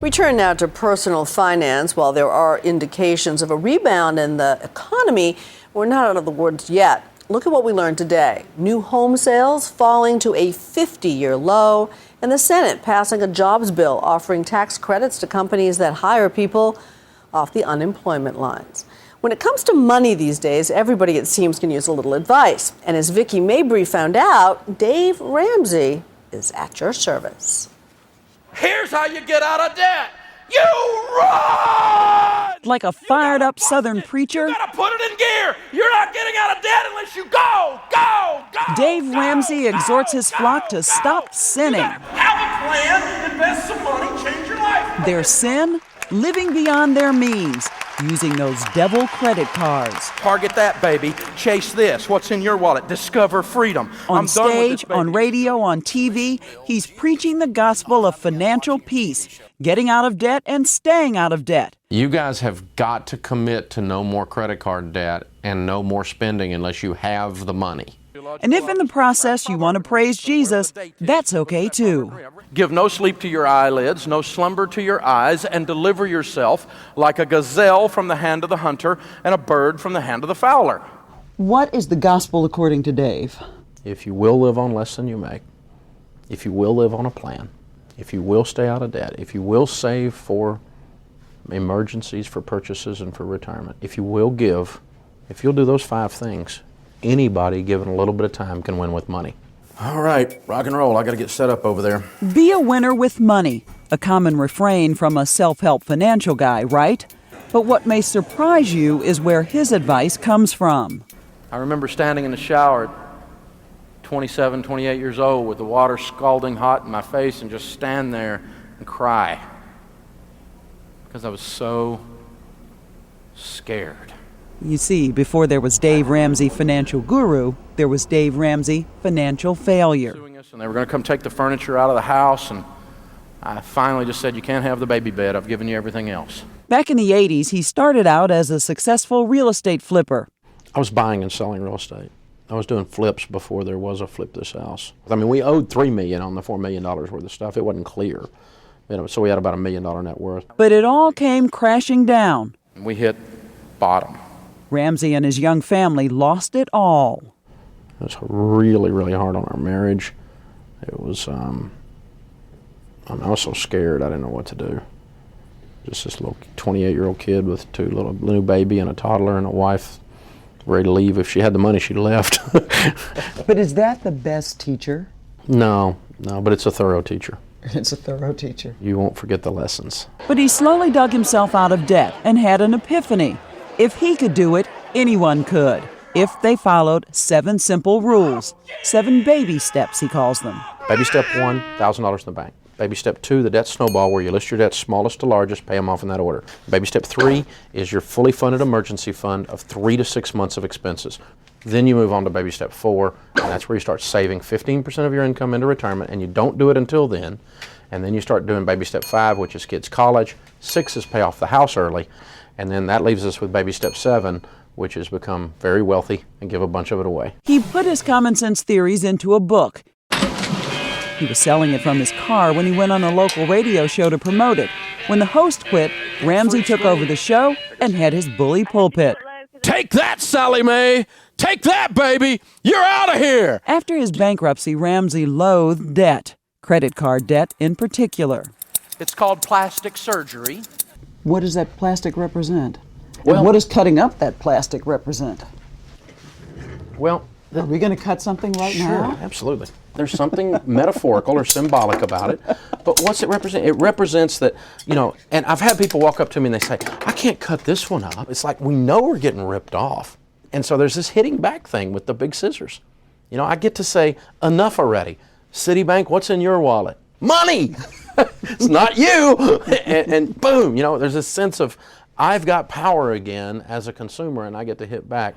We turn now to personal finance. While there are indications of a rebound in the economy, we're not out of the woods yet. Look at what we learned today. New home sales falling to a 50-year low, and the Senate passing a jobs bill offering tax credits to companies that hire people off the unemployment lines. When it comes to money these days, everybody, it seems, can use a little advice. And as Vicki Mabry found out, Dave Ramsey is at your service. Here's how you get out of debt. You run! Like a fired-up Southern preacher, You gotta put it in gear. You're not getting out of debt unless you go. Dave Ramsey exhorts his flock to stop sinning. Have a plan, invest some money, change your life. Their sin? Living beyond their means, using those devil credit cards. Target that, baby. Chase this. What's in your wallet? Discover freedom. On stage, on radio, on TV, he's preaching the gospel of financial peace, getting out of debt and staying out of debt. You guys have got to commit to no more credit card debt and no more spending unless you have the money. And if in the process you want to praise Jesus, that's okay too. Give no sleep to your eyelids, no slumber to your eyes, and deliver yourself like a gazelle from the hand of the hunter and a bird from the hand of the fowler. What is the gospel according to Dave? If you will live on less than you make, if you will live on a plan, if you will stay out of debt, if you will save for emergencies, for purchases, and for retirement, if you will give, if you'll do those 5 things, anybody given a little bit of time can win with money. All right, rock and roll. I got to get set up over there. Be a winner with money, a common refrain from a self-help financial guy, right? But what may surprise you is where his advice comes from. I remember standing in the shower at 27, 28 years old with the water scalding hot in my face and just stand there and cry because I was so scared. You see, before there was Dave Ramsey, financial guru, there was Dave Ramsey, financial failure. And they were going to come take the furniture out of the house, and I finally just said, you can't have the baby bed. I've given you everything else. Back in the 80s, he started out as a successful real estate flipper. I was buying and selling real estate. I was doing flips before there was a flip this house. I mean, we owed $3 million on the $4 million worth of stuff. It wasn't clear. So we had about $1 million net worth. But it all came crashing down. And we hit bottom. Ramsey and his young family lost it all. It was really, really hard on our marriage. It was, I was so scared I didn't know what to do. Just this little 28-year-old kid with 2 little new baby and a toddler and a wife ready to leave. If she had the money, she left. But is that the best teacher? No, but it's a thorough teacher. It's a thorough teacher. You won't forget the lessons. But he slowly dug himself out of debt and had an epiphany. If he could do it, anyone could. If they followed 7 simple rules. 7 baby steps, he calls them. Baby step 1, $1,000 in the bank. Baby step 2, the debt snowball, where you list your debts smallest to largest, pay them off in that order. Baby step 3 is your fully funded emergency fund of 3 to 6 months of expenses. Then you move on to baby step 4, and that's where you start saving 15% of your income into retirement, and you don't do it until then. And then you start doing baby step 5, which is kids' college. 6 is pay off the house early. And then that leaves us with baby step 7, which is become very wealthy and give a bunch of it away. He put his common sense theories into a book. He was selling it from his car when he went on a local radio show to promote it. When the host quit, Ramsey took over the show and had his bully pulpit. Take that, Sally Mae! Take that, baby! You're out of here! After his bankruptcy, Ramsey loathed debt, credit card debt in particular. It's called plastic surgery. What does that plastic represent? Well, and what does cutting up that plastic represent? Well, are we going to cut something right now? Sure, absolutely. There's something metaphorical or symbolic about it. But what's it represent? It represents that, and I've had people walk up to me and they say, I can't cut this one up. It's like we know we're getting ripped off. And so there's this hitting back thing with the big scissors. I get to say, enough already. Citibank, what's in your wallet? Money! It's not you! and boom, there's this sense of, I've got power again as a consumer and I get to hit back.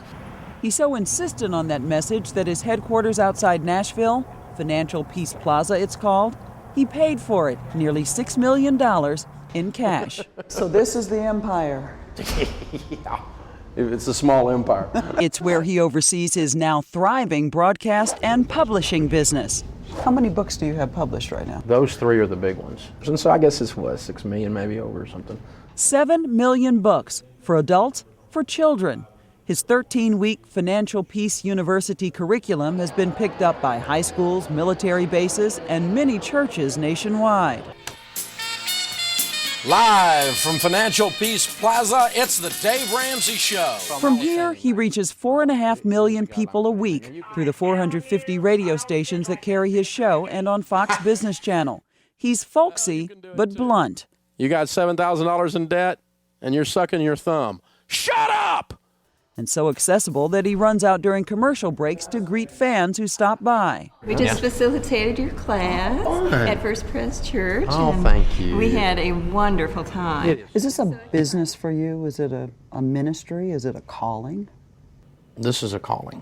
He's so insistent on that message that his headquarters outside Nashville, Financial Peace Plaza it's called, he paid for it, nearly $6 million in cash. So this is the empire. Yeah, it's a small empire. It's where he oversees his now thriving broadcast and publishing business. How many books do you have published right now? Those three are the big ones. And so I guess this was 6 million, maybe over or something. 7 million books for adults, for children. His 13-week Financial Peace University curriculum has been picked up by high schools, military bases, and many churches nationwide. Live from Financial Peace Plaza, it's the Dave Ramsey Show. From here, he reaches 4.5 million people a week through the 450 radio stations that carry his show and on Fox Business Channel. He's folksy, but blunt. You got $7,000 in debt, and you're sucking your thumb. Shut up! And so accessible that he runs out during commercial breaks to greet fans who stop by. We just facilitated your class at First Pres Church. Oh, and thank you. We had a wonderful time. Is this a business for you? Is it a ministry? Is it a calling? This is a calling,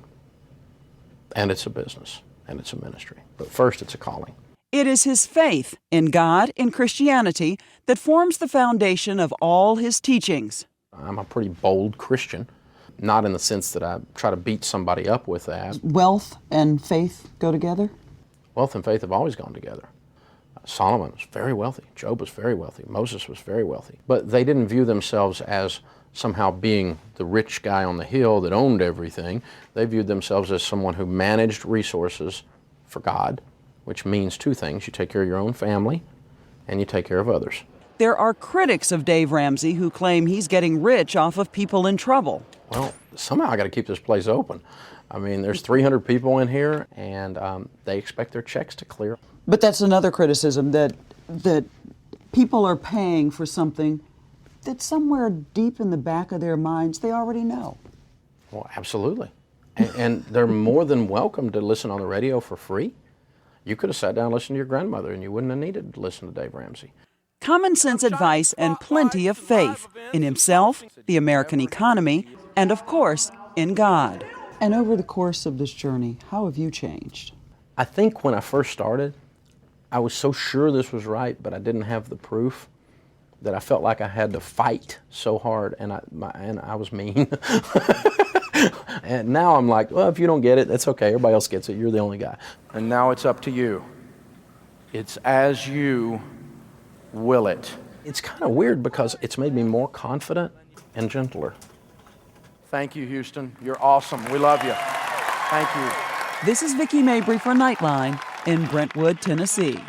and it's a business, and it's a ministry. But first, it's a calling. It is his faith in God, in Christianity, that forms the foundation of all his teachings. I'm a pretty bold Christian, not in the sense that I try to beat somebody up with that. Wealth and faith go together? Wealth and faith have always gone together. Solomon was very wealthy. Job was very wealthy. Moses was very wealthy. But they didn't view themselves as somehow being the rich guy on the hill that owned everything. They viewed themselves as someone who managed resources for God, which means two things. You take care of your own family, and you take care of others. There are critics of Dave Ramsey who claim he's getting rich off of people in trouble. Well, somehow I got to keep this place open. I mean, there's 300 people in here, and they expect their checks to clear. But that's another criticism, that people are paying for something that somewhere deep in the back of their minds they already know. Well, absolutely. And they're more than welcome to listen on the radio for free. You could have sat down and listened to your grandmother, and you wouldn't have needed to listen to Dave Ramsey. Common sense advice and plenty of faith in himself, the American economy, and of course, in God. And over the course of this journey, how have you changed? I think when I first started, I was so sure this was right, but I didn't have the proof, that I felt like I had to fight so hard, and I was mean. And now I'm like, well, if you don't get it, that's okay. Everybody else gets it. You're the only guy. And now it's up to you. It's as you will it. It's kind of weird because it's made me more confident and gentler. Thank you, Houston. You're awesome. We love you. Thank you. This is Vicki Mabry for Nightline in Brentwood, Tennessee.